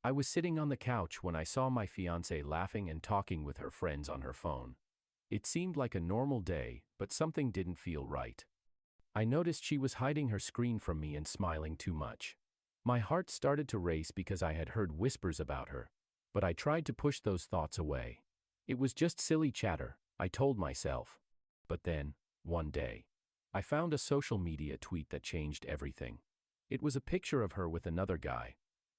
I was sitting on the couch when I saw my fiancée laughing and talking with her friends on her phone. It seemed like a normal day, but something didn't feel right. I noticed she was hiding her screen from me and smiling too much. My heart started to race because I had heard whispers about her, but I tried to push those thoughts away. It was just silly chatter, I told myself. But then, one day, I found a social media tweet that changed everything. It was a picture of her with another guy,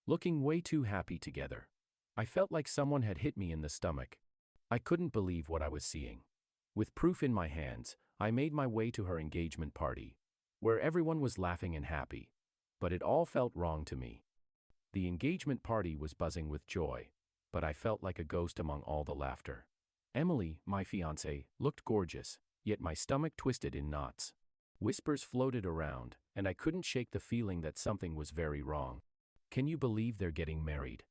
looking way too happy together. I felt like someone had hit me in the stomach. I couldn't believe what I was seeing. With proof in my hands, I made my way to her engagement party, where everyone was laughing and happy. But it all felt wrong to me. The engagement party was buzzing with joy, but I felt like a ghost among all the laughter. Emily, my fiancée, looked gorgeous, yet my stomach twisted in knots. Whispers floated around, and I couldn't shake the feeling that something was very wrong. "Can you believe they're getting married?"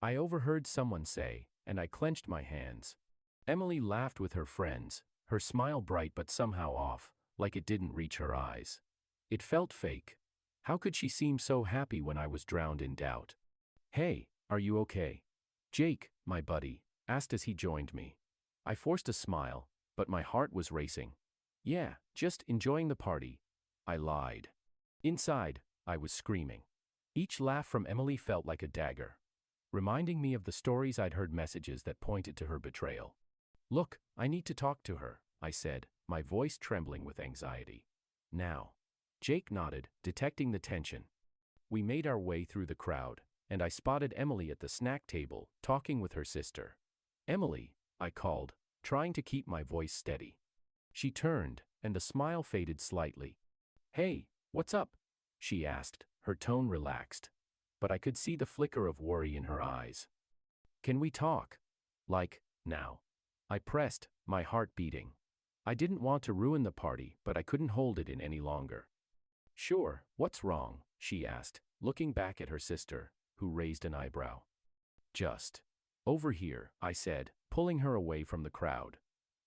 I overheard someone say, and I clenched my hands. Emily laughed with her friends, her smile bright but somehow off, like it didn't reach her eyes. It felt fake. How could she seem so happy when I was drowned in doubt? "Hey, are you okay?" Jake, my buddy, asked as he joined me. I forced a smile, but my heart was racing. "Yeah, just enjoying the party," I lied. Inside, I was screaming. Each laugh from Emily felt like a dagger, reminding me of the stories I'd heard, messages that pointed to her betrayal. "Look, I need to talk to her," I said, my voice trembling with anxiety. "Now." Jake nodded, detecting the tension. We made our way through the crowd, and I spotted Emily at the snack table, talking with her sister. "Emily," I called, trying to keep my voice steady. She turned, and the smile faded slightly. "Hey, what's up?" she asked, her tone relaxed. But I could see the flicker of worry in her eyes. "Can we talk? Like, now?" I pressed, my heart beating. I didn't want to ruin the party, but I couldn't hold it in any longer. "Sure, what's wrong?" she asked, looking back at her sister, who raised an eyebrow. "Just over here," I said, pulling her away from the crowd.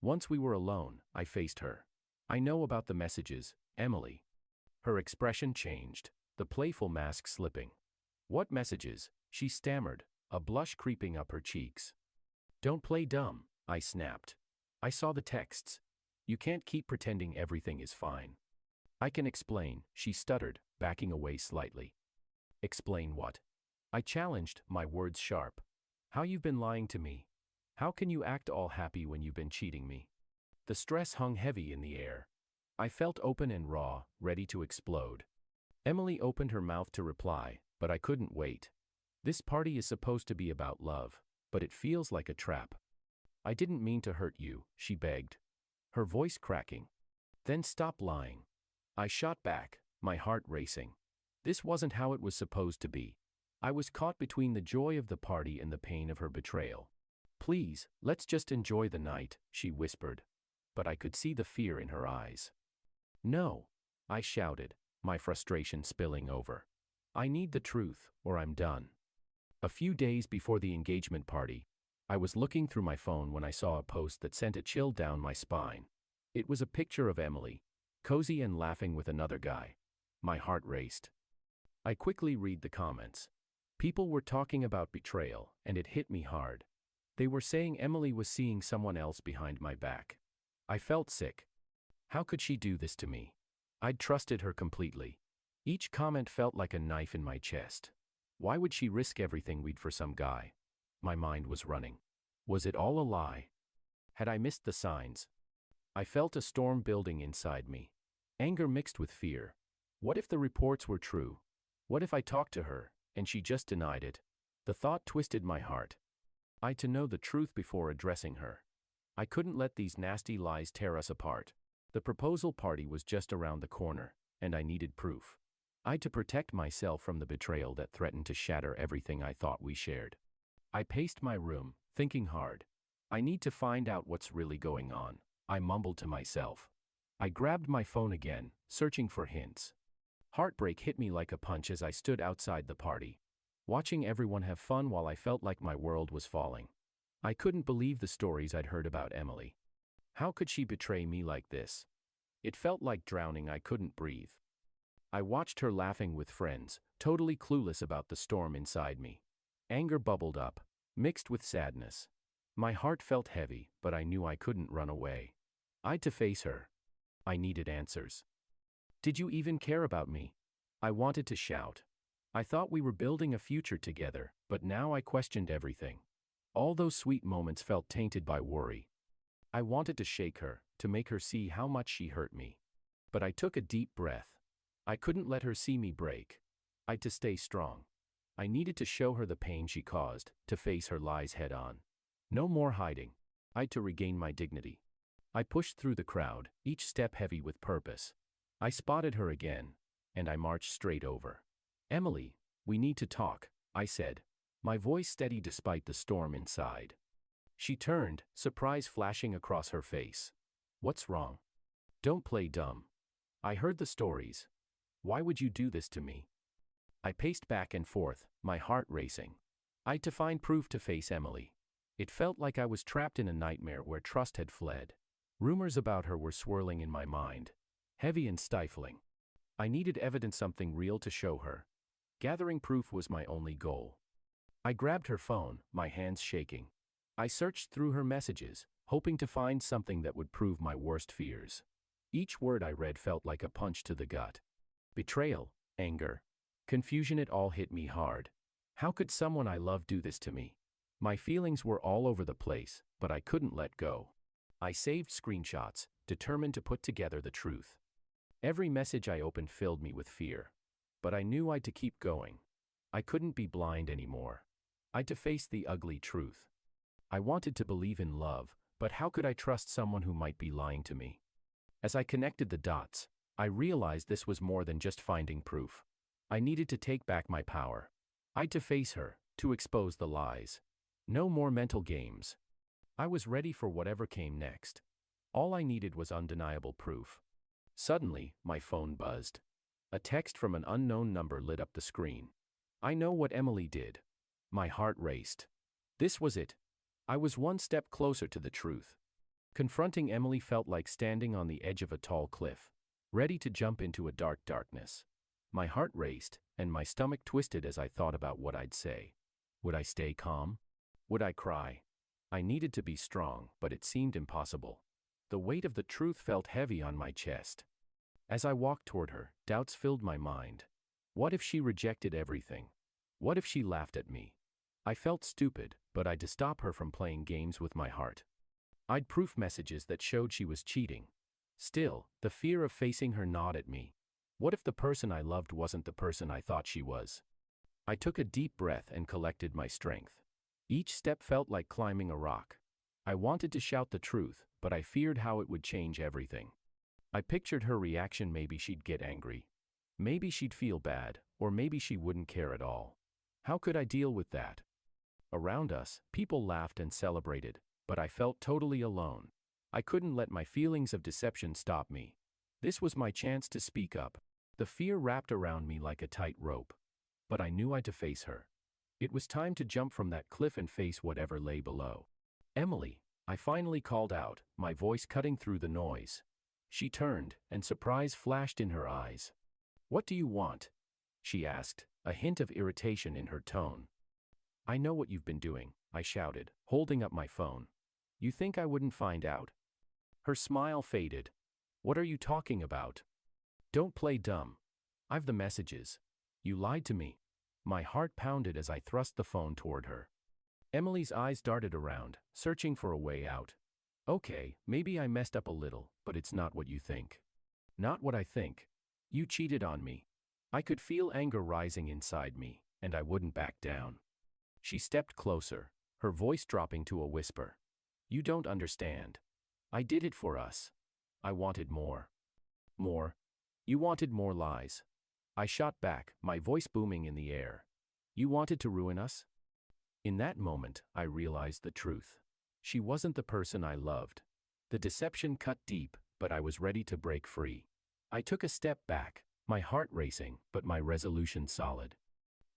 Once we were alone, I faced her. "I know about the messages, Emily." Her expression changed, the playful mask slipping. "What messages?" she stammered, a blush creeping up her cheeks. "Don't play dumb," I snapped. "I saw the texts. You can't keep pretending everything is fine." "I can explain," she stuttered, backing away slightly. "Explain what?" I challenged, my words sharp. "How you've been lying to me. How can you act all happy when you've been cheating me?" The stress hung heavy in the air. I felt open and raw, ready to explode. Emily opened her mouth to reply, but I couldn't wait. "This party is supposed to be about love, but it feels like a trap." "I didn't mean to hurt you," she begged, her voice cracking. "Then stop lying." I shot back, my heart racing. This wasn't how it was supposed to be. I was caught between the joy of the party and the pain of her betrayal. "Please, let's just enjoy the night," she whispered. But I could see the fear in her eyes. "No," I shouted, my frustration spilling over. "I need the truth, or I'm done." A few days before the engagement party, I was looking through my phone when I saw a post that sent a chill down my spine. It was a picture of Emily, cozy and laughing with another guy. My heart raced. I quickly read the comments. People were talking about betrayal, and it hit me hard. They were saying Emily was seeing someone else behind my back. I felt sick. How could she do this to me? I'd trusted her completely. Each comment felt like a knife in my chest. Why would she risk everything we'd for some guy? My mind was running. Was it all a lie? Had I missed the signs? I felt a storm building inside me. Anger mixed with fear. What if the reports were true? What if I talked to her, and she just denied it? The thought twisted my heart. I to know the truth before addressing her. I couldn't let these nasty lies tear us apart. The proposal party was just around the corner, and I needed proof. I to protect myself from the betrayal that threatened to shatter everything I thought we shared. I paced my room, thinking hard. I need to find out what's really going on, I mumbled to myself. I grabbed my phone again, searching for hints. Heartbreak hit me like a punch as I stood outside the party, watching everyone have fun while I felt like my world was falling. I couldn't believe the stories I'd heard about Emily. How could she betray me like this? It felt like drowning. I couldn't breathe. I watched her laughing with friends, totally clueless about the storm inside me. Anger bubbled up, mixed with sadness. My heart felt heavy, but I knew I couldn't run away. I had to face her. I needed answers. Did you even care about me? I wanted to shout. I thought we were building a future together, but now I questioned everything. All those sweet moments felt tainted by worry. I wanted to shake her, to make her see how much she hurt me. But I took a deep breath. I couldn't let her see me break. I had to stay strong. I needed to show her the pain she caused, to face her lies head on. No more hiding. I had to regain my dignity. I pushed through the crowd, each step heavy with purpose. I spotted her again, and I marched straight over. Emily, we need to talk, I said, my voice steady despite the storm inside. She turned, surprise flashing across her face. What's wrong? Don't play dumb. I heard the stories. Why would you do this to me? I paced back and forth, my heart racing. I had to find proof to face Emily. It felt like I was trapped in a nightmare where trust had fled. Rumors about her were swirling in my mind, heavy and stifling. I needed evidence, something real to show her. Gathering proof was my only goal. I grabbed her phone, my hands shaking. I searched through her messages, hoping to find something that would prove my worst fears. Each word I read felt like a punch to the gut. Betrayal, anger, confusion, it all hit me hard. How could someone I loved do this to me? My feelings were all over the place, but I couldn't let go. I saved screenshots, determined to put together the truth. Every message I opened filled me with fear. But I knew I had to keep going. I couldn't be blind anymore. I had to face the ugly truth. I wanted to believe in love, but how could I trust someone who might be lying to me? As I connected the dots, I realized this was more than just finding proof. I needed to take back my power. I had to face her, to expose the lies. No more mental games. I was ready for whatever came next. All I needed was undeniable proof. Suddenly, my phone buzzed. A text from an unknown number lit up the screen. I know what Emily did. My heart raced. This was it. I was one step closer to the truth. Confronting Emily felt like standing on the edge of a tall cliff, ready to jump into a dark darkness. My heart raced, and my stomach twisted as I thought about what I'd say. Would I stay calm? Would I cry? I needed to be strong, but it seemed impossible. The weight of the truth felt heavy on my chest. As I walked toward her, doubts filled my mind. What if she rejected everything? What if she laughed at me? I felt stupid, but I had to stop her from playing games with my heart. I'd proof messages that showed she was cheating. Still, the fear of facing her gnawed at me. What if the person I loved wasn't the person I thought she was? I took a deep breath and collected my strength. Each step felt like climbing a rock. I wanted to shout the truth, but I feared how it would change everything. I pictured her reaction. Maybe she'd get angry. Maybe she'd feel bad, or maybe she wouldn't care at all. How could I deal with that? Around us, people laughed and celebrated, but I felt totally alone. I couldn't let my feelings of deception stop me. This was my chance to speak up. The fear wrapped around me like a tight rope. But I knew I had to face her. It was time to jump from that cliff and face whatever lay below. Emily, I finally called out, my voice cutting through the noise. She turned, and surprise flashed in her eyes. What do you want? She asked, a hint of irritation in her tone. I know what you've been doing, I shouted, holding up my phone. You think I wouldn't find out? Her smile faded. What are you talking about? Don't play dumb. I've the messages. You lied to me. My heart pounded as I thrust the phone toward her. Emily's eyes darted around, searching for a way out. Okay, maybe I messed up a little, but it's not what you think. Not what I think. You cheated on me. I could feel anger rising inside me, and I wouldn't back down. She stepped closer, her voice dropping to a whisper. You don't understand. I did it for us. I wanted more. More? You wanted more lies. I shot back, my voice booming in the air. You wanted to ruin us? In that moment, I realized the truth. She wasn't the person I loved. The deception cut deep, but I was ready to break free. I took a step back, my heart racing, but my resolution solid.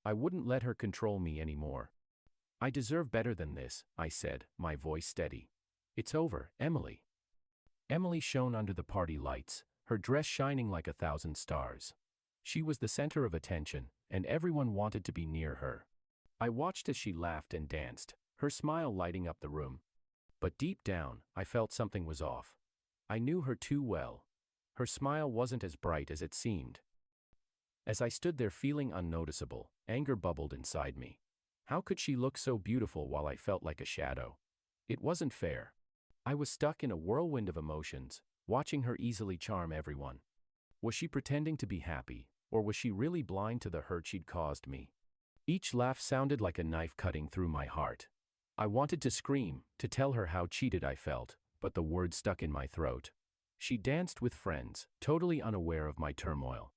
I wouldn't let her control me anymore. I deserve better than this, I said, my voice steady. It's over, Emily. Emily shone under the party lights, her dress shining like 1,000 stars. She was the center of attention, and everyone wanted to be near her. I watched as she laughed and danced, her smile lighting up the room. But deep down, I felt something was off. I knew her too well. Her smile wasn't as bright as it seemed. As I stood there feeling unnoticeable, anger bubbled inside me. How could she look so beautiful while I felt like a shadow? It wasn't fair. I was stuck in a whirlwind of emotions, watching her easily charm everyone. Was she pretending to be happy, or was she really blind to the hurt she'd caused me? Each laugh sounded like a knife cutting through my heart. I wanted to scream, to tell her how cheated I felt, but the words stuck in my throat. She danced with friends, totally unaware of my turmoil.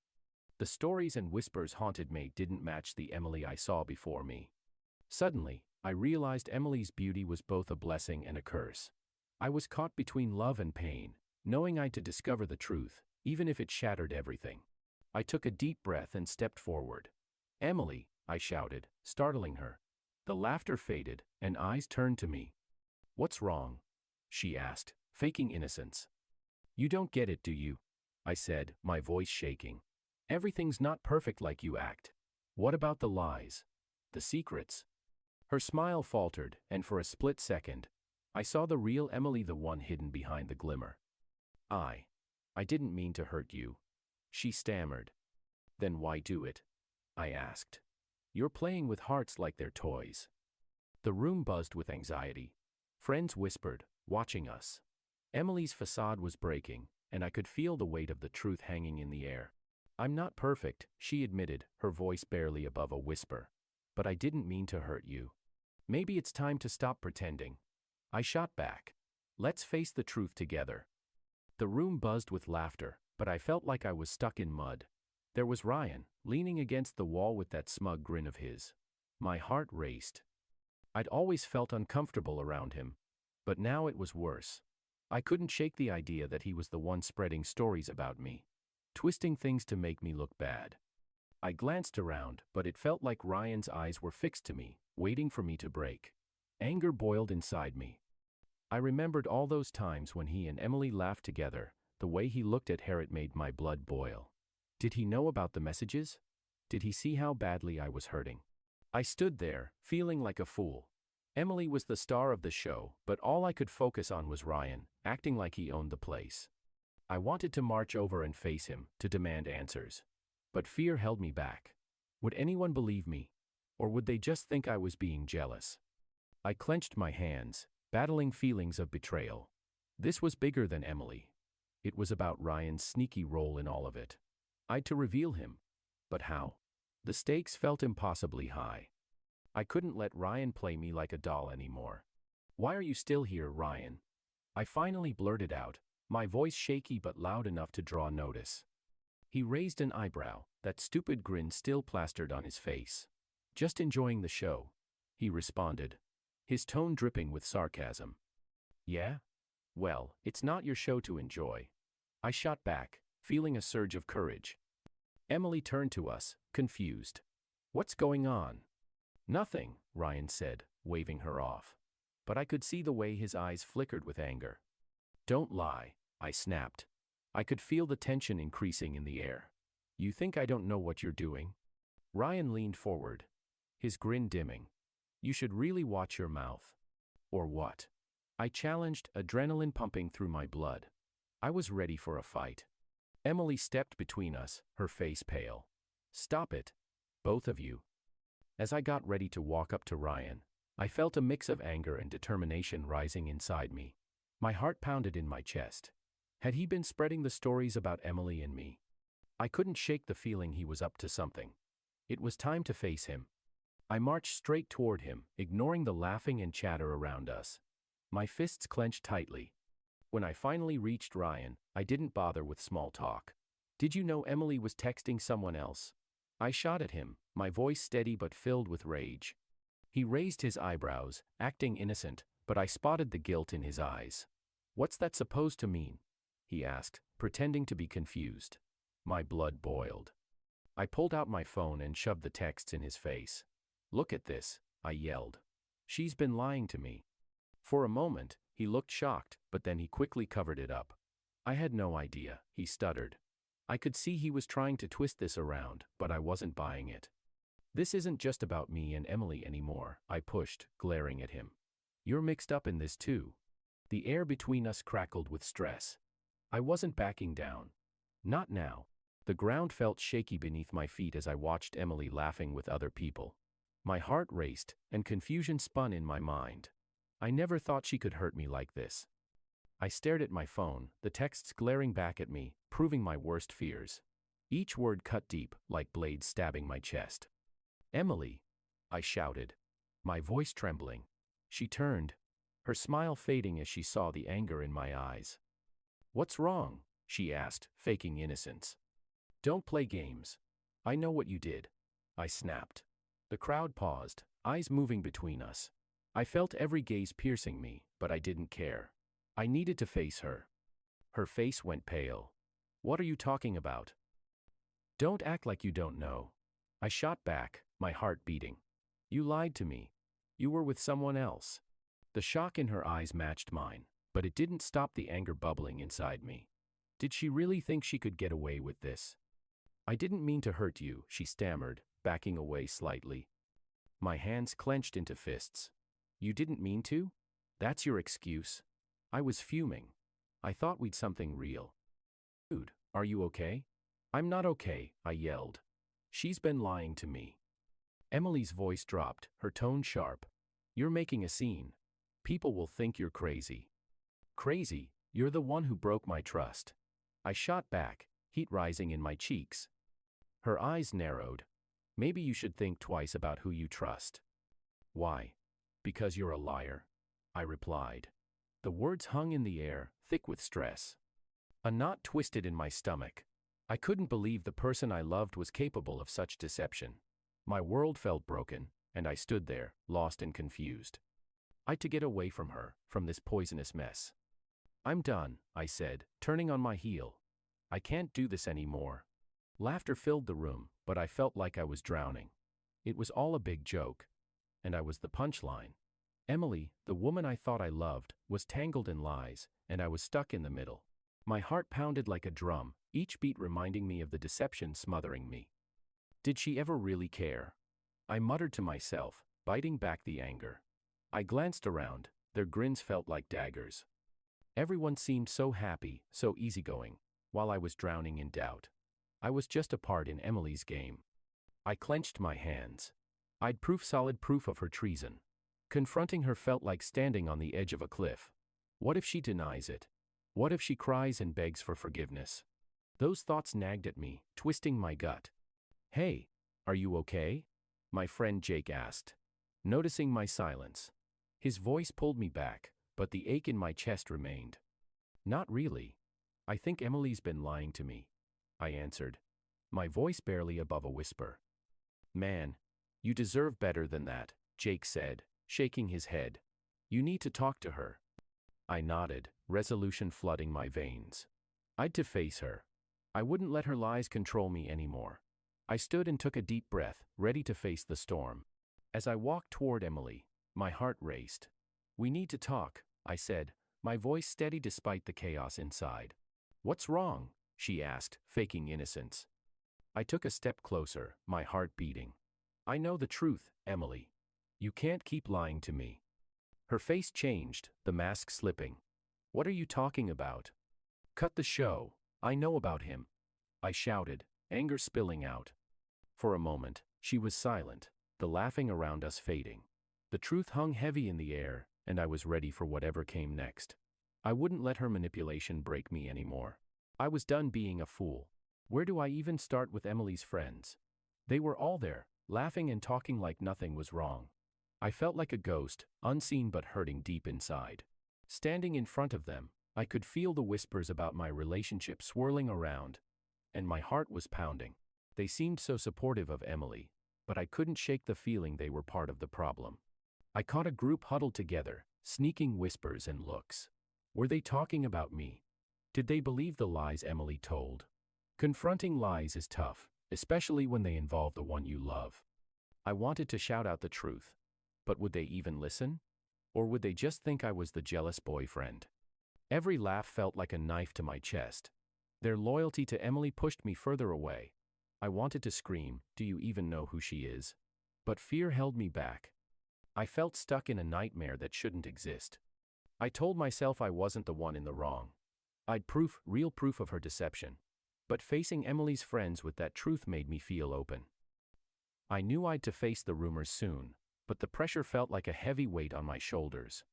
The stories and whispers haunted me didn't match the Emily I saw before me. Suddenly, I realized Emily's beauty was both a blessing and a curse. I was caught between love and pain, knowing I'd to discover the truth, even if it shattered everything. I took a deep breath and stepped forward. "Emily," I shouted, startling her. The laughter faded, and eyes turned to me. "What's wrong?" she asked, faking innocence. "You don't get it, do you?" I said, my voice shaking. "Everything's not perfect like you act. What about the lies? The secrets?" Her smile faltered, and for a split second, I saw the real Emily, the one hidden behind the glimmer. I didn't mean to hurt you," she stammered. "Then why do it?" I asked. "You're playing with hearts like they're toys." The room buzzed with anxiety. Friends whispered, watching us. Emily's facade was breaking, and I could feel the weight of the truth hanging in the air. "I'm not perfect," she admitted, her voice barely above a whisper. "But I didn't mean to hurt you. Maybe it's time to stop pretending." I shot back. "Let's face the truth together." The room buzzed with laughter, but I felt like I was stuck in mud. There was Ryan, leaning against the wall with that smug grin of his. My heart raced. I'd always felt uncomfortable around him, but now it was worse. I couldn't shake the idea that he was the one spreading stories about me, twisting things to make me look bad. I glanced around, but it felt like Ryan's eyes were fixed to me, waiting for me to break. Anger boiled inside me. I remembered all those times when he and Emily laughed together. The way he looked at her, it made my blood boil. Did he know about the messages? Did he see how badly I was hurting? I stood there, feeling like a fool. Emily was the star of the show, but all I could focus on was Ryan, acting like he owned the place. I wanted to march over and face him, to demand answers. But fear held me back. Would anyone believe me? Or would they just think I was being jealous? I clenched my hands, battling feelings of betrayal. This was bigger than Emily. It was about Ryan's sneaky role in all of it. I'd to reveal him. But how? The stakes felt impossibly high. I couldn't let Ryan play me like a doll anymore. "Why are you still here, Ryan?" I finally blurted out, my voice shaky but loud enough to draw notice. He raised an eyebrow, that stupid grin still plastered on his face. "Just enjoying the show," he responded, his tone dripping with sarcasm. "Yeah? Well, it's not your show to enjoy." I shot back, feeling a surge of courage. Emily turned to us, confused. "What's going on?" "Nothing," Ryan said, waving her off. But I could see the way his eyes flickered with anger. "Don't lie," I snapped. I could feel the tension increasing in the air. "You think I don't know what you're doing?" Ryan leaned forward, his grin dimming. "You should really watch your mouth." "Or what?" I challenged, adrenaline pumping through my blood. I was ready for a fight. Emily stepped between us, her face pale. "Stop it, both of you." As I got ready to walk up to Ryan, I felt a mix of anger and determination rising inside me. My heart pounded in my chest. Had he been spreading the stories about Emily and me? I couldn't shake the feeling he was up to something. It was time to face him. I marched straight toward him, ignoring the laughing and chatter around us. My fists clenched tightly. When I finally reached Ryan, I didn't bother with small talk. "Did you know Emily was texting someone else?" I shot at him, my voice steady but filled with rage. He raised his eyebrows, acting innocent, but I spotted the guilt in his eyes. "What's that supposed to mean?" he asked, pretending to be confused. My blood boiled. I pulled out my phone and shoved the texts in his face. "Look at this," I yelled. "She's been lying to me." For a moment, he looked shocked, but then he quickly covered it up. "I had no idea," he stuttered. I could see he was trying to twist this around, but I wasn't buying it. This isn't just about me and Emily anymore, I pushed, glaring at him. You're mixed up in this too. The air between us crackled with stress. I wasn't backing down. Not now. The ground felt shaky beneath my feet as I watched Emily laughing with other people. My heart raced, and confusion spun in my mind. I never thought she could hurt me like this. I stared at my phone, the texts glaring back at me, proving my worst fears. Each word cut deep, like blades stabbing my chest. Emily, I shouted, my voice trembling. She turned, her smile fading as she saw the anger in my eyes. What's wrong? She asked, faking innocence. Don't play games. I know what you did. I snapped. The crowd paused, eyes moving between us. I felt every gaze piercing me, but I didn't care. I needed to face her. Her face went pale. What are you talking about? Don't act like you don't know. I shot back, my heart beating. You lied to me. You were with someone else. The shock in her eyes matched mine, but it didn't stop the anger bubbling inside me. Did she really think she could get away with this? I didn't mean to hurt you, she stammered, backing away slightly. My hands clenched into fists. You didn't mean to? That's your excuse? I was fuming. I thought we'd something real. Dude, are you okay? I'm not okay, I yelled. She's been lying to me. Emily's voice dropped, her tone sharp. You're making a scene. People will think you're crazy. Crazy? You're the one who broke my trust. I shot back, heat rising in my cheeks. Her eyes narrowed. Maybe you should think twice about who you trust. Why? Because you're a liar, I replied. The words hung in the air, thick with stress. A knot twisted in my stomach. I couldn't believe the person I loved was capable of such deception. My world felt broken, and I stood there, lost and confused. I had to get away from her, from this poisonous mess. I'm done, I said, turning on my heel. I can't do this anymore. Laughter filled the room, but I felt like I was drowning. It was all a big joke. And I was the punchline. Emily, the woman I thought I loved, was tangled in lies, and I was stuck in the middle. My heart pounded like a drum, each beat reminding me of the deception smothering me. Did she ever really care? I muttered to myself, biting back the anger. I glanced around, their grins felt like daggers. Everyone seemed so happy, so easygoing, while I was drowning in doubt. I was just a part in Emily's game. I clenched my hands. I'd solid proof of her treason. Confronting her felt like standing on the edge of a cliff. What if she denies it? What if she cries and begs for forgiveness? Those thoughts nagged at me, twisting my gut. Hey, are you okay? My friend Jake asked, noticing my silence. His voice pulled me back, but the ache in my chest remained. Not really. I think Emily's been lying to me, I answered, my voice barely above a whisper. Man, you deserve better than that, Jake said, shaking his head. You need to talk to her. I nodded, resolution flooding my veins. I'd to face her. I wouldn't let her lies control me anymore. I stood and took a deep breath, ready to face the storm. As I walked toward Emily, my heart raced. We need to talk, I said, my voice steady despite the chaos inside. What's wrong? She asked, faking innocence. I took a step closer, my heart beating. I know the truth, Emily. You can't keep lying to me. Her face changed, the mask slipping. What are you talking about? Cut the show. I know about him. I shouted, anger spilling out. For a moment, she was silent, the laughing around us fading. The truth hung heavy in the air, and I was ready for whatever came next. I wouldn't let her manipulation break me anymore. I was done being a fool. Where do I even start with Emily's friends? They were all there, laughing and talking like nothing was wrong. I felt like a ghost, unseen but hurting deep inside. Standing in front of them, I could feel the whispers about my relationship swirling around, and my heart was pounding. They seemed so supportive of Emily, but I couldn't shake the feeling they were part of the problem. I caught a group huddled together, sneaking whispers and looks. Were they talking about me? Did they believe the lies Emily told? Confronting lies is tough, especially when they involve the one you love. I wanted to shout out the truth, but would they even listen? Or would they just think I was the jealous boyfriend? Every laugh felt like a knife to my chest. Their loyalty to Emily pushed me further away. I wanted to scream, "Do you even know who she is?" But fear held me back. I felt stuck in a nightmare that shouldn't exist. I told myself I wasn't the one in the wrong. I'd real proof of her deception. But facing Emily's friends with that truth made me feel open. I knew I'd to face the rumors soon, but the pressure felt like a heavy weight on my shoulders.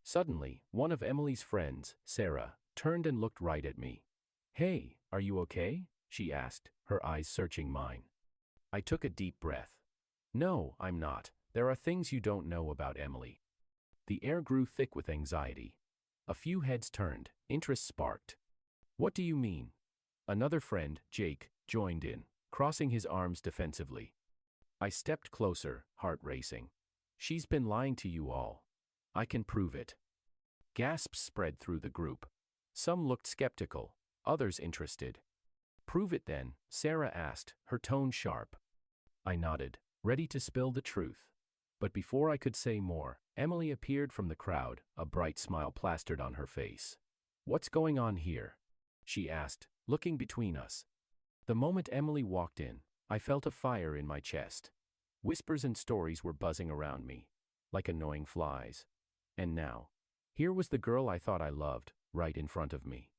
Suddenly, one of Emily's friends, Sarah, turned and looked right at me. "Hey, are you okay?" she asked, her eyes searching mine. I took a deep breath. "No, I'm not. There are things you don't know about Emily." The air grew thick with anxiety. A few heads turned, interest sparked. "What do you mean?" Another friend, Jake, joined in, crossing his arms defensively. I stepped closer, heart racing. "She's been lying to you all. I can prove it." Gasps spread through the group. Some looked skeptical, others interested. "Prove it then," Sarah asked, her tone sharp. I nodded, ready to spill the truth. But before I could say more, Emily appeared from the crowd, a bright smile plastered on her face. "What's going on here?" she asked, looking between us. The moment Emily walked in, I felt a fire in my chest. Whispers and stories were buzzing around me, like annoying flies. And now, here was the girl I thought I loved, right in front of me.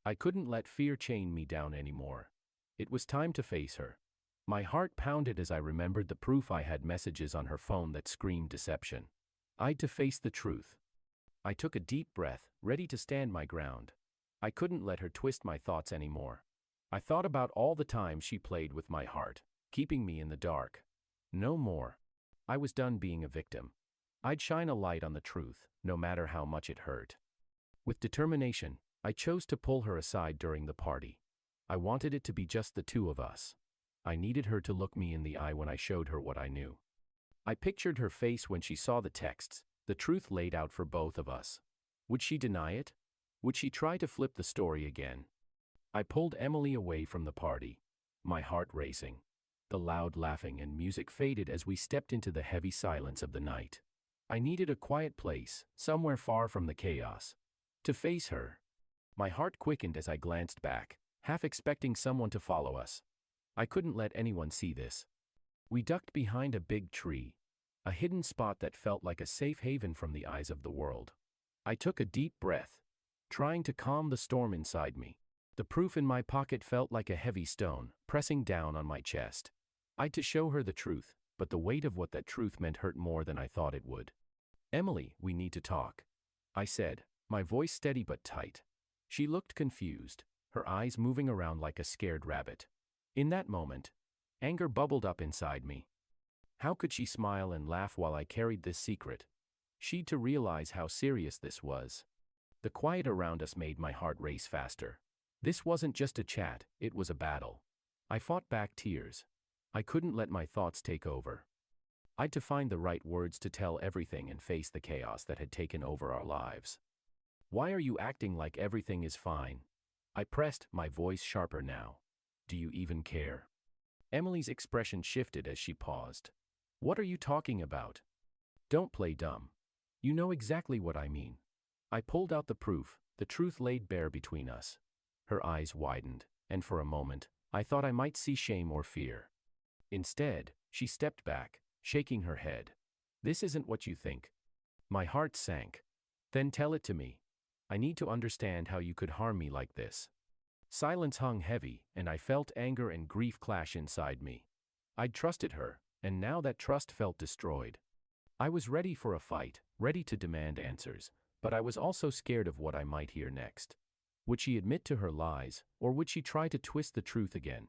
I couldn't let fear chain me down anymore. It was time to face her. My heart pounded as I remembered the proof. I had messages on her phone that screamed deception. I'd to face the truth. I took a deep breath, ready to stand my ground. I couldn't let her twist my thoughts anymore. I thought about all the times she played with my heart, keeping me in the dark. No more. I was done being a victim. I'd shine a light on the truth, no matter how much it hurt. With determination, I chose to pull her aside during the party. I wanted it to be just the two of us. I needed her to look me in the eye when I showed her what I knew. I pictured her face when she saw the texts, the truth laid out for both of us. Would she deny it? Would she try to flip the story again? I pulled Emily away from the party, my heart racing. The loud laughing and music faded as we stepped into the heavy silence of the night. I needed a quiet place, somewhere far from the chaos, to face her. My heart quickened as I glanced back, half expecting someone to follow us. I couldn't let anyone see this. We ducked behind a big tree, a hidden spot that felt like a safe haven from the eyes of the world. I took a deep breath, trying to calm the storm inside me. The proof in my pocket felt like a heavy stone, pressing down on my chest. I'd to show her the truth, but the weight of what that truth meant hurt more than I thought it would. "Emily, we need to talk," I said, my voice steady but tight. She looked confused, her eyes moving around like a scared rabbit. In that moment, anger bubbled up inside me. How could she smile and laugh while I carried this secret? She'd to realize how serious this was. The quiet around us made my heart race faster. This wasn't just a chat, it was a battle. I fought back tears. I couldn't let my thoughts take over. I'd to find the right words to tell everything and face the chaos that had taken over our lives. "Why are you acting like everything is fine?" I pressed, my voice sharper now. "Do you even care?" Emily's expression shifted as she paused. "What are you talking about?" "Don't play dumb. You know exactly what I mean." I pulled out the proof, the truth laid bare between us. Her eyes widened, and for a moment, I thought I might see shame or fear. Instead, she stepped back, shaking her head. "This isn't what you think." My heart sank. "Then tell it to me. I need to understand how you could harm me like this." Silence hung heavy, and I felt anger and grief clash inside me. I'd trusted her, and now that trust felt destroyed. I was ready for a fight, ready to demand answers, but I was also scared of what I might hear next. Would she admit to her lies, or would she try to twist the truth again?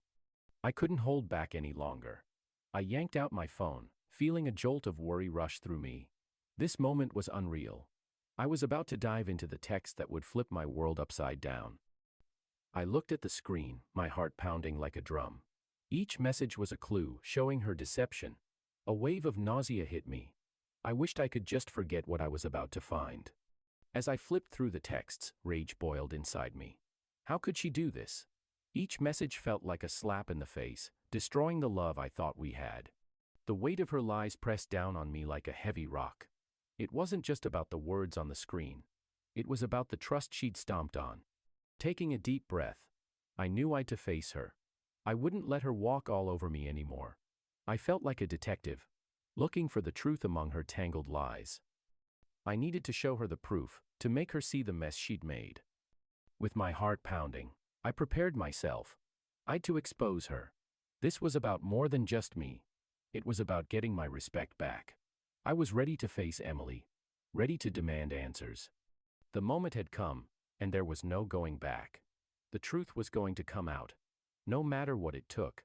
I couldn't hold back any longer. I yanked out my phone, feeling a jolt of worry rush through me. This moment was unreal. I was about to dive into the text that would flip my world upside down. I looked at the screen, my heart pounding like a drum. Each message was a clue, showing her deception. A wave of nausea hit me. I wished I could just forget what I was about to find. As I flipped through the texts, rage boiled inside me. How could she do this? Each message felt like a slap in the face, destroying the love I thought we had. The weight of her lies pressed down on me like a heavy rock. It wasn't just about the words on the screen. It was about the trust she'd stomped on. Taking a deep breath, I knew I'd to face her. I wouldn't let her walk all over me anymore. I felt like a detective, looking for the truth among her tangled lies. I needed to show her the proof, to make her see the mess she'd made. With my heart pounding, I prepared myself. I'd to expose her. This was about more than just me. It was about getting my respect back. I was ready to face Emily, ready to demand answers. The moment had come, and there was no going back. The truth was going to come out, no matter what it took.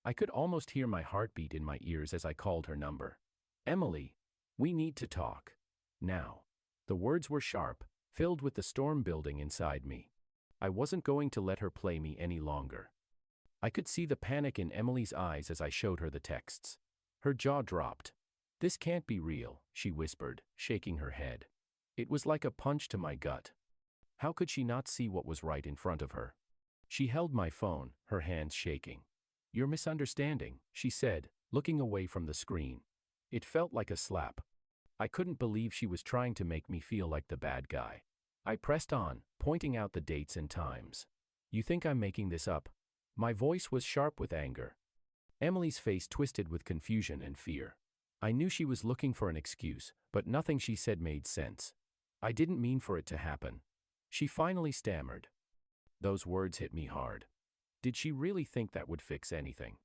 I could almost hear my heartbeat in my ears as I called her number. Emily, we need to talk. Now. The words were sharp, filled with the storm building inside me. I wasn't going to let her play me any longer. I could see the panic in Emily's eyes as I showed her the texts. Her jaw dropped. "This can't be real," she whispered, shaking her head. It was like a punch to my gut. How could she not see what was right in front of her? She held my phone, her hands shaking. "You're misunderstanding," she said, looking away from the screen. It felt like a slap. I couldn't believe she was trying to make me feel like the bad guy. I pressed on, pointing out the dates and times. "You think I'm making this up?" My voice was sharp with anger. Emily's face twisted with confusion and fear. I knew she was looking for an excuse, but nothing she said made sense. "I didn't mean for it to happen." She finally stammered. Those words hit me hard. Did she really think that would fix anything?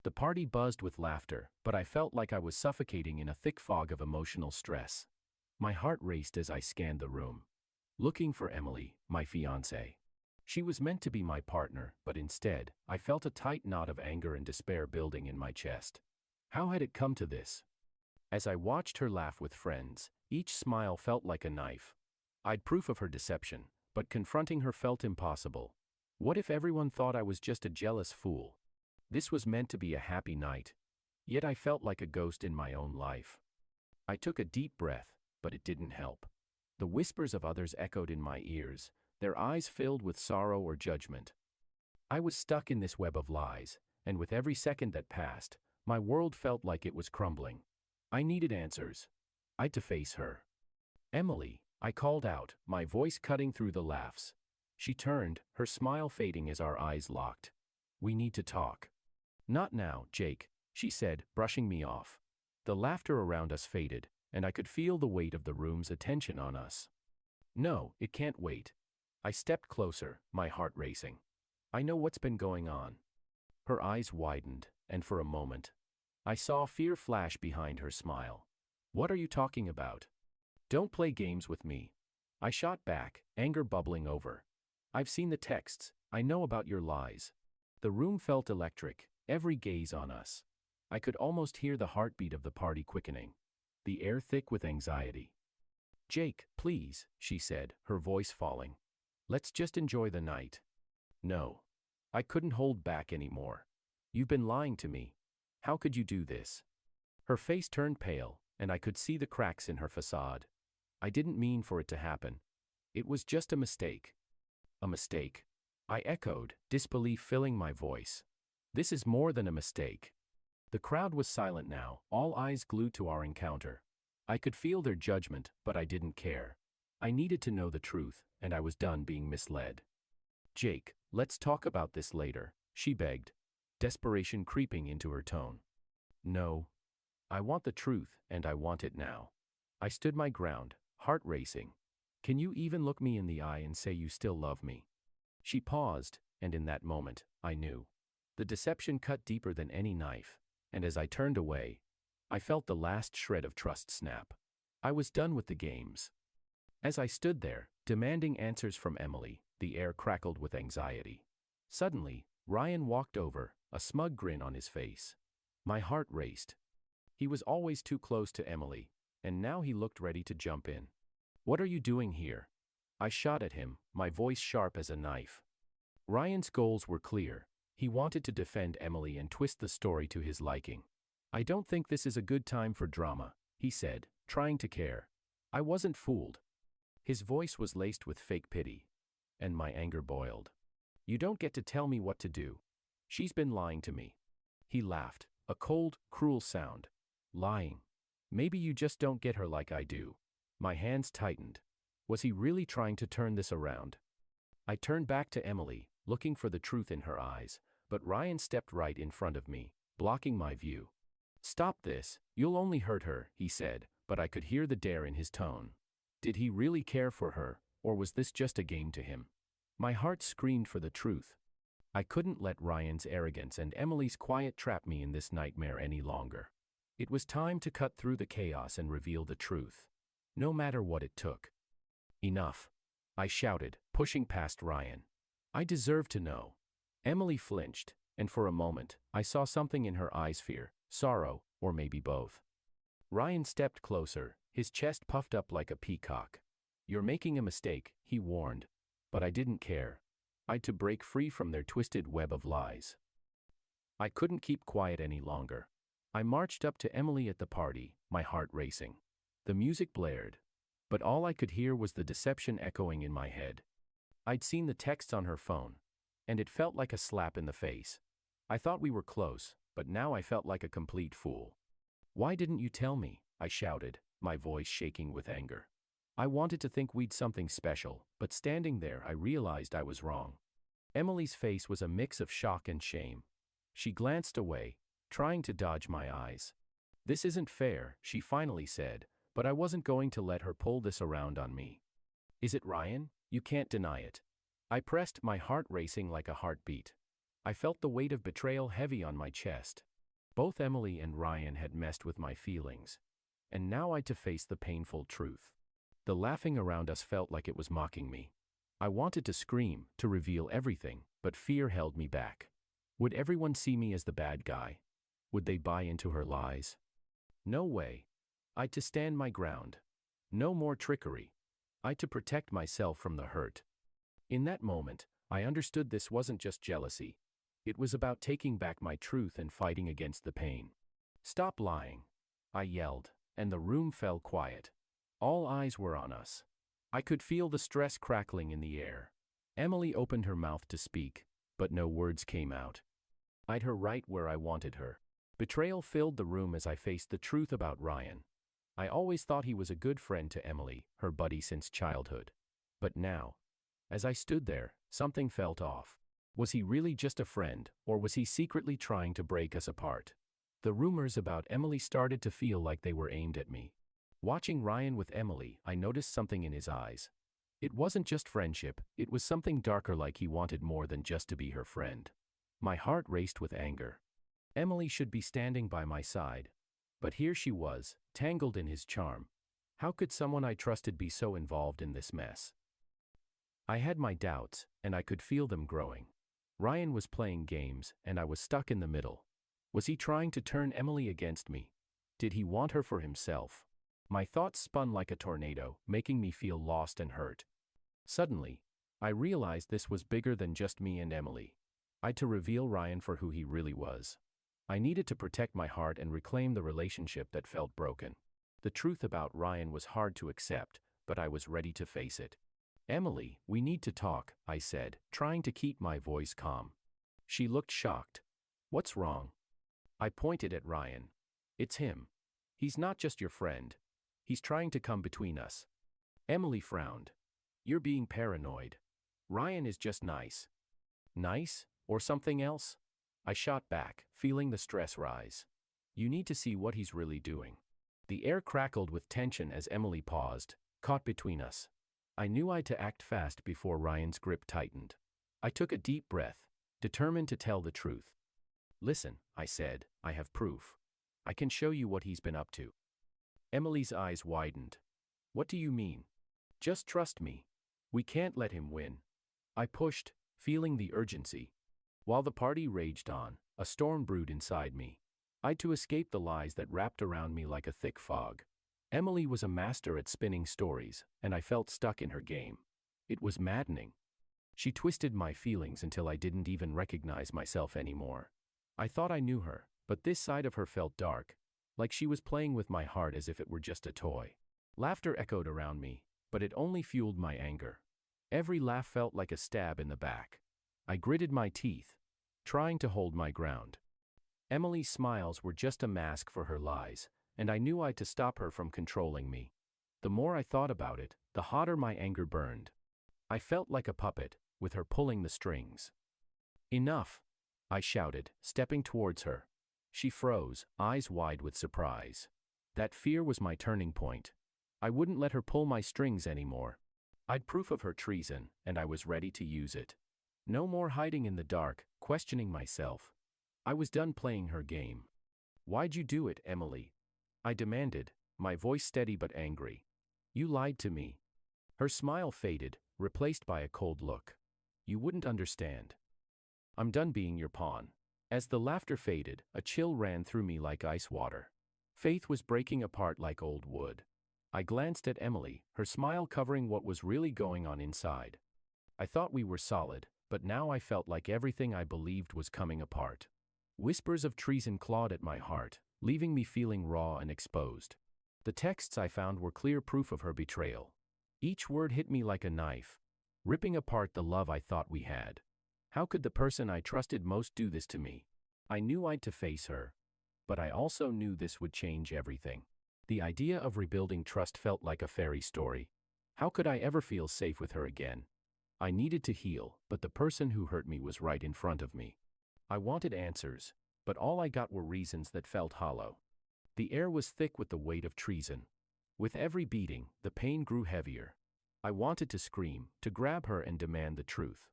The party buzzed with laughter, but I felt like I was suffocating in a thick fog of emotional stress. My heart raced as I scanned the room, looking for Emily, my fiancée. She was meant to be my partner, but instead, I felt a tight knot of anger and despair building in my chest. How had it come to this? As I watched her laugh with friends, each smile felt like a knife. I'd proof of her deception, but confronting her felt impossible. What if everyone thought I was just a jealous fool? This was meant to be a happy night, yet I felt like a ghost in my own life. I took a deep breath, but it didn't help. The whispers of others echoed in my ears, their eyes filled with sorrow or judgment. I was stuck in this web of lies, and with every second that passed, my world felt like it was crumbling. I needed answers. I'd to face her. "Emily," I called out, my voice cutting through the laughs. She turned, her smile fading as our eyes locked. "We need to talk." "Not now, Jake," she said, brushing me off. The laughter around us faded, and I could feel the weight of the room's attention on us. "No, it can't wait." I stepped closer, my heart racing. "I know what's been going on." Her eyes widened, and for a moment, I saw fear flash behind her smile. "What are you talking about?" "Don't play games with me." I shot back, anger bubbling over. "I've seen the texts, I know about your lies." The room felt electric, every gaze on us. I could almost hear the heartbeat of the party quickening, the air thick with anxiety. "Jake, please," she said, her voice falling. "Let's just enjoy the night." "No." I couldn't hold back anymore. "You've been lying to me. How could you do this?" Her face turned pale, and I could see the cracks in her facade. "I didn't mean for it to happen. It was just a mistake." "A mistake?" I echoed, disbelief filling my voice. "This is more than a mistake." The crowd was silent now, all eyes glued to our encounter. I could feel their judgment, but I didn't care. I needed to know the truth, and I was done being misled. "Jake, let's talk about this later," she begged, desperation creeping into her tone. "No. I want the truth, and I want it now." I stood my ground, heart racing. "Can you even look me in the eye and say you still love me?" She paused, and in that moment, I knew. The deception cut deeper than any knife, and as I turned away, I felt the last shred of trust snap. I was done with the games. As I stood there, demanding answers from Emily, the air crackled with anxiety. Suddenly, Ryan walked over, a smug grin on his face. My heart raced. He was always too close to Emily, and now he looked ready to jump in. "What are you doing here?" I shot at him, my voice sharp as a knife. Ryan's goals were clear. He wanted to defend Emily and twist the story to his liking. "I don't think this is a good time for drama," he said, trying to care. I wasn't fooled. His voice was laced with fake pity, and my anger boiled. "You don't get to tell me what to do. She's been lying to me." He laughed, a cold, cruel sound. "Lying? Maybe you just don't get her like I do." My hands tightened. Was he really trying to turn this around? I turned back to Emily, looking for the truth in her eyes, but Ryan stepped right in front of me, blocking my view. "Stop this, you'll only hurt her," he said, but I could hear the dare in his tone. Did he really care for her, or was this just a game to him? My heart screamed for the truth. I couldn't let Ryan's arrogance and Emily's quiet trap me in this nightmare any longer. It was time to cut through the chaos and reveal the truth, no matter what it took. "Enough," I shouted, pushing past Ryan. "I deserve to know." Emily flinched, and for a moment, I saw something in her eyes: fear, sorrow, or maybe both. Ryan stepped closer, his chest puffed up like a peacock. "You're making a mistake," he warned, but I didn't care. I'd to break free from their twisted web of lies. I couldn't keep quiet any longer. I marched up to Emily at the party, my heart racing. The music blared, but all I could hear was the deception echoing in my head. I'd seen the texts on her phone, and it felt like a slap in the face. I thought we were close, but now I felt like a complete fool. "Why didn't you tell me?" I shouted, my voice shaking with anger. I wanted to think we'd something special, but standing there I realized I was wrong. Emily's face was a mix of shock and shame. She glanced away, trying to dodge my eyes. "This isn't fair," she finally said, but I wasn't going to let her pull this around on me. "Is it Ryan? You can't deny it." I pressed, my heart racing like a heartbeat. I felt the weight of betrayal heavy on my chest. Both Emily and Ryan had messed with my feelings, and now I'd to face the painful truth. The laughing around us felt like it was mocking me. I wanted to scream, to reveal everything, but fear held me back. Would everyone see me as the bad guy? Would they buy into her lies? No way. I'd to stand my ground. No more trickery. I'd to protect myself from the hurt. In that moment, I understood this wasn't just jealousy. It was about taking back my truth and fighting against the pain. "Stop lying," I yelled, and the room fell quiet. All eyes were on us. I could feel the stress crackling in the air. Emily opened her mouth to speak, but no words came out. I'd her right where I wanted her. Betrayal filled the room as I faced the truth about Ryan. I always thought he was a good friend to Emily, her buddy since childhood. But now, as I stood there, something felt off. Was he really just a friend, or was he secretly trying to break us apart? The rumors about Emily started to feel like they were aimed at me. Watching Ryan with Emily, I noticed something in his eyes. It wasn't just friendship, it was something darker, like he wanted more than just to be her friend. My heart raced with anger. Emily should be standing by my side. But here she was, tangled in his charm. How could someone I trusted be so involved in this mess? I had my doubts, and I could feel them growing. Ryan was playing games, and I was stuck in the middle. Was he trying to turn Emily against me? Did he want her for himself? My thoughts spun like a tornado, making me feel lost and hurt. Suddenly, I realized this was bigger than just me and Emily. I'd to reveal Ryan for who he really was. I needed to protect my heart and reclaim the relationship that felt broken. The truth about Ryan was hard to accept, but I was ready to face it. "Emily, we need to talk," I said, trying to keep my voice calm. She looked shocked. "What's wrong?" I pointed at Ryan. "It's him. He's not just your friend. He's trying to come between us." Emily frowned. "You're being paranoid. Ryan is just nice." "Nice? Or something else?" I shot back, feeling the stress rise. "You need to see what he's really doing." The air crackled with tension as Emily paused, caught between us. I knew I'd to act fast before Ryan's grip tightened. I took a deep breath, determined to tell the truth. "Listen," I said, "I have proof. I can show you what he's been up to." Emily's eyes widened. "What do you mean?" "Just trust me. We can't let him win." I pushed, feeling the urgency. While the party raged on, a storm brewed inside me. I'd to escape the lies that wrapped around me like a thick fog. Emily was a master at spinning stories, and I felt stuck in her game. It was maddening. She twisted my feelings until I didn't even recognize myself anymore. I thought I knew her, but this side of her felt dark, like she was playing with my heart as if it were just a toy. Laughter echoed around me, but it only fueled my anger. Every laugh felt like a stab in the back. I gritted my teeth, trying to hold my ground. Emily's smiles were just a mask for her lies, and I knew I'd to stop her from controlling me. The more I thought about it, the hotter my anger burned. I felt like a puppet, with her pulling the strings. "Enough," I shouted, stepping towards her. She froze, eyes wide with surprise. That fear was my turning point. I wouldn't let her pull my strings anymore. I'd proof of her treason, and I was ready to use it. No more hiding in the dark, questioning myself. I was done playing her game. Why'd you do it, Emily? I demanded, my voice steady but angry. You lied to me. Her smile faded, replaced by a cold look. You wouldn't understand. I'm done being your pawn. As the laughter faded, a chill ran through me like ice water. Faith was breaking apart like old wood. I glanced at Emily, her smile covering what was really going on inside. I thought we were solid, but now I felt like everything I believed was coming apart. Whispers of treason clawed at my heart, leaving me feeling raw and exposed. The texts I found were clear proof of her betrayal. Each word hit me like a knife, ripping apart the love I thought we had. How could the person I trusted most do this to me? I knew I'd to face her, but I also knew this would change everything. The idea of rebuilding trust felt like a fairy story. How could I ever feel safe with her again? I needed to heal, but the person who hurt me was right in front of me. I wanted answers, but all I got were reasons that felt hollow. The air was thick with the weight of treason. With every beating, the pain grew heavier. I wanted to scream, to grab her and demand the truth.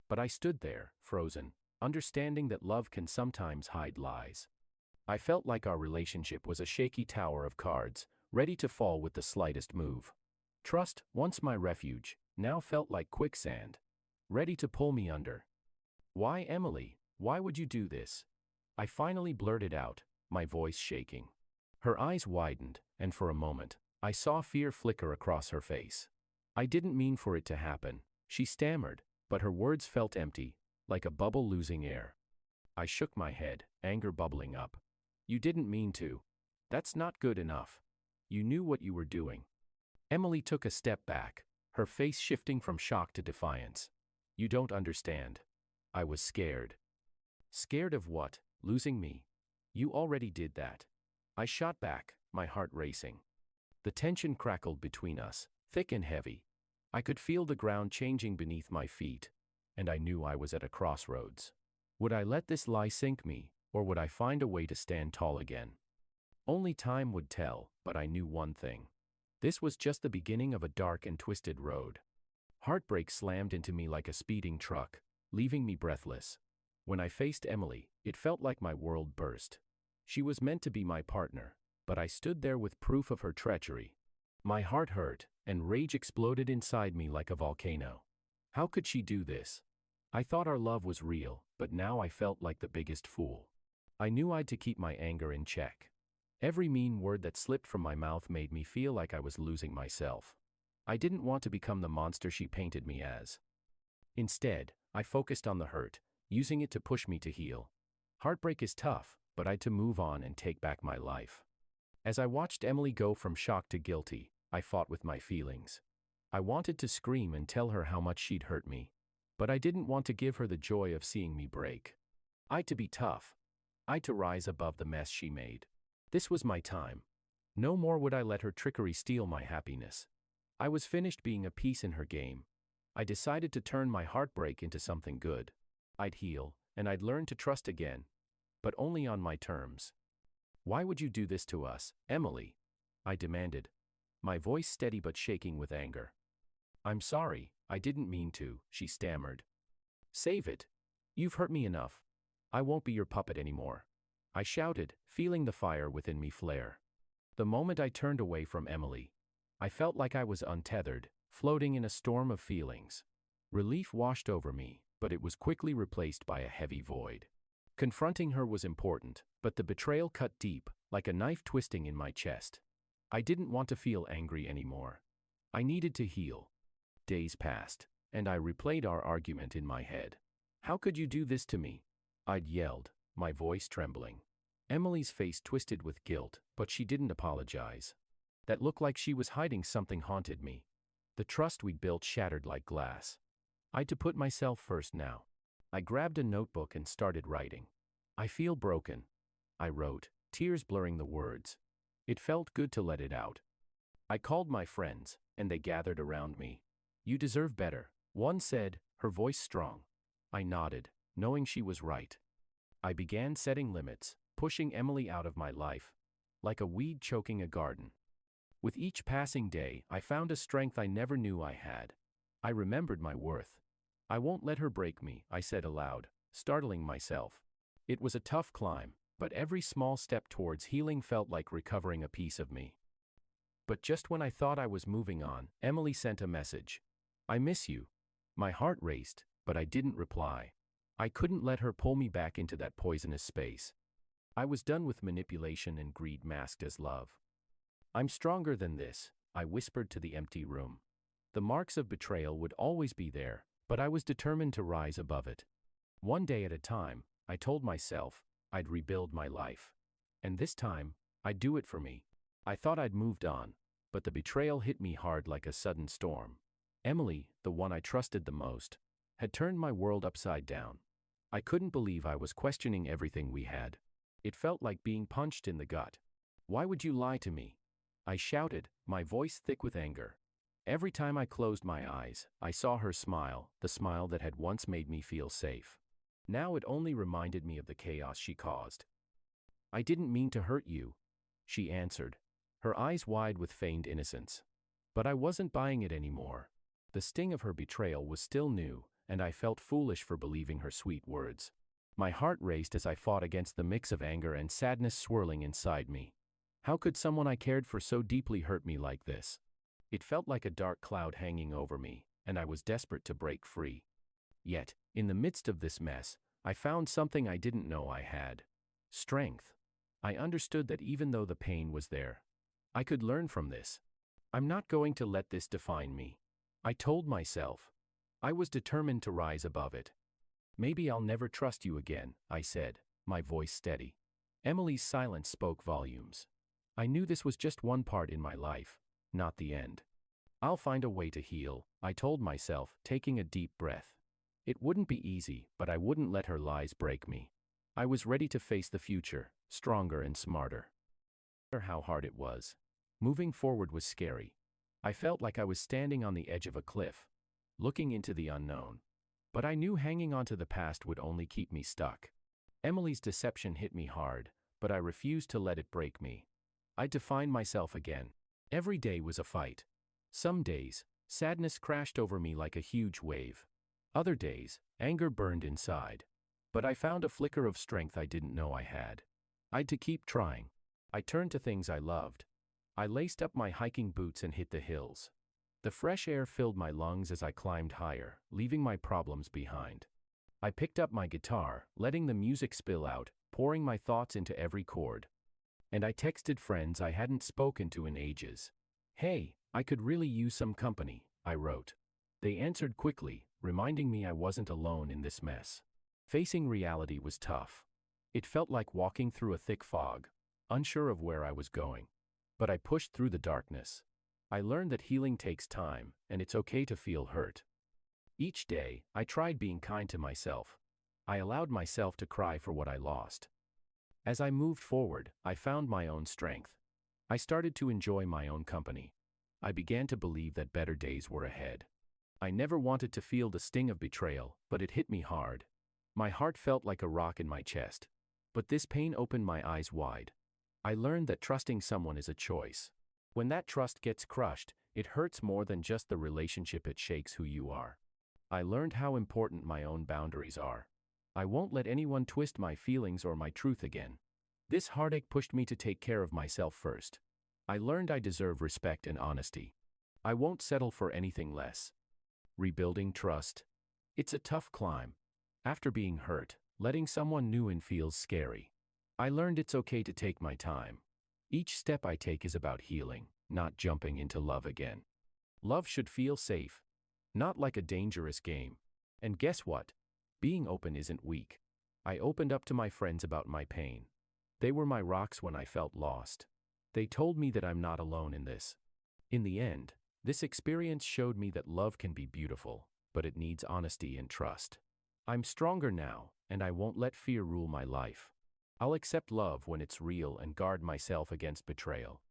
But I stood there, frozen, understanding that love can sometimes hide lies. I felt like our relationship was a shaky tower of cards, ready to fall with the slightest move. Trust, once my refuge, now felt like quicksand, ready to pull me under. Why, Emily? Why would you do this? I finally blurted out, my voice shaking. Her eyes widened, and for a moment, I saw fear flicker across her face. I didn't mean for it to happen, she stammered, but her words felt empty, like a bubble losing air. I shook my head, anger bubbling up. You didn't mean to. That's not good enough. You knew what you were doing. Emily took a step back, her face shifting from shock to defiance. You don't understand. I was scared. Scared of what? Losing me? You already did that. I shot back, my heart racing. The tension crackled between us, thick and heavy. I could feel the ground changing beneath my feet, and I knew I was at a crossroads. Would I let this lie sink me, or would I find a way to stand tall again? Only time would tell, but I knew one thing. This was just the beginning of a dark and twisted road. Heartbreak slammed into me like a speeding truck, leaving me breathless. When I faced Emily, it felt like my world burst. She was meant to be my partner, but I stood there with proof of her treachery. My heart hurt, and rage exploded inside me like a volcano. How could she do this? I thought our love was real, but now I felt like the biggest fool. I knew I'd to keep my anger in check. Every mean word that slipped from my mouth made me feel like I was losing myself. I didn't want to become the monster she painted me as. Instead, I focused on the hurt, using it to push me to heal. Heartbreak is tough, but I'd to move on and take back my life. As I watched Emily go from shock to guilty, I fought with my feelings. I wanted to scream and tell her how much she'd hurt me, but I didn't want to give her the joy of seeing me break. I'd to be tough. I'd to rise above the mess she made. This was my time. No more would I let her trickery steal my happiness. I was finished being a piece in her game. I decided to turn my heartbreak into something good. I'd heal, and I'd learn to trust again, but only on my terms. Why would you do this to us, Emily? I demanded, my voice steady but shaking with anger. I'm sorry, I didn't mean to, she stammered. Save it. You've hurt me enough. I won't be your puppet anymore. I shouted, feeling the fire within me flare. The moment I turned away from Emily, I felt like I was untethered, floating in a storm of feelings. Relief washed over me, but it was quickly replaced by a heavy void. Confronting her was important, but the betrayal cut deep, like a knife twisting in my chest. I didn't want to feel angry anymore. I needed to heal. Days passed, and I replayed our argument in my head. How could you do this to me? I'd yelled, my voice trembling. Emily's face twisted with guilt, but she didn't apologize. That look like she was hiding something haunted me. The trust we'd built shattered like glass. I'd to put myself first now. I grabbed a notebook and started writing. I feel broken, I wrote, tears blurring the words. It felt good to let it out. I called my friends, and they gathered around me. You deserve better, one said, her voice strong. I nodded, knowing she was right. I began setting limits, pushing Emily out of my life, like a weed choking a garden. With each passing day, I found a strength I never knew I had. I remembered my worth. I won't let her break me, I said aloud, startling myself. It was a tough climb, but every small step towards healing felt like recovering a piece of me. But just when I thought I was moving on, Emily sent a message. I miss you. My heart raced, but I didn't reply. I couldn't let her pull me back into that poisonous space. I was done with manipulation and greed masked as love. I'm stronger than this, I whispered to the empty room. The marks of betrayal would always be there, but I was determined to rise above it. One day at a time, I told myself, I'd rebuild my life. And this time, I'd do it for me. I thought I'd moved on, but the betrayal hit me hard like a sudden storm. Emily, the one I trusted the most, had turned my world upside down. I couldn't believe I was questioning everything we had. It felt like being punched in the gut. Why would you lie to me? I shouted, my voice thick with anger. Every time I closed my eyes, I saw her smile, the smile that had once made me feel safe. Now it only reminded me of the chaos she caused. I didn't mean to hurt you, she answered, her eyes wide with feigned innocence. But I wasn't buying it anymore. The sting of her betrayal was still new, and I felt foolish for believing her sweet words. My heart raced as I fought against the mix of anger and sadness swirling inside me. How could someone I cared for so deeply hurt me like this? It felt like a dark cloud hanging over me, and I was desperate to break free. Yet, in the midst of this mess, I found something I didn't know I had. Strength. I understood that even though the pain was there, I could learn from this. I'm not going to let this define me, I told myself. I was determined to rise above it. Maybe I'll never trust you again, I said, my voice steady. Emily's silence spoke volumes. I knew this was just one part in my life, not the end. I'll find a way to heal, I told myself, taking a deep breath. It wouldn't be easy, but I wouldn't let her lies break me. I was ready to face the future, stronger and smarter. No matter how hard it was, moving forward was scary. I felt like I was standing on the edge of a cliff, looking into the unknown. But I knew hanging onto the past would only keep me stuck. Emily's deception hit me hard, but I refused to let it break me. I defined myself again. Every day was a fight. Some days, sadness crashed over me like a huge wave. Other days, anger burned inside. But I found a flicker of strength I didn't know I had. I'd to keep trying. I turned to things I loved. I laced up my hiking boots and hit the hills. The fresh air filled my lungs as I climbed higher, leaving my problems behind. I picked up my guitar, letting the music spill out, pouring my thoughts into every chord. And I texted friends I hadn't spoken to in ages. Hey, I could really use some company, I wrote. They answered quickly, reminding me I wasn't alone in this mess. Facing reality was tough. It felt like walking through a thick fog, unsure of where I was going. But I pushed through the darkness. I learned that healing takes time, and it's okay to feel hurt. Each day, I tried being kind to myself. I allowed myself to cry for what I lost. As I moved forward, I found my own strength. I started to enjoy my own company. I began to believe that better days were ahead. I never wanted to feel the sting of betrayal, but it hit me hard. My heart felt like a rock in my chest. But this pain opened my eyes wide. I learned that trusting someone is a choice. When that trust gets crushed, it hurts more than just the relationship, it shakes who you are. I learned how important my own boundaries are. I won't let anyone twist my feelings or my truth again. This heartache pushed me to take care of myself first. I learned I deserve respect and honesty. I won't settle for anything less. Rebuilding trust. It's a tough climb. After being hurt, letting someone new in feels scary. I learned it's okay to take my time. Each step I take is about healing, not jumping into love again. Love should feel safe, not like a dangerous game. And guess what? Being open isn't weak. I opened up to my friends about my pain. They were my rocks when I felt lost. They told me that I'm not alone in this. In the end, this experience showed me that love can be beautiful, but it needs honesty and trust. I'm stronger now, and I won't let fear rule my life. I'll accept love when it's real and guard myself against betrayal.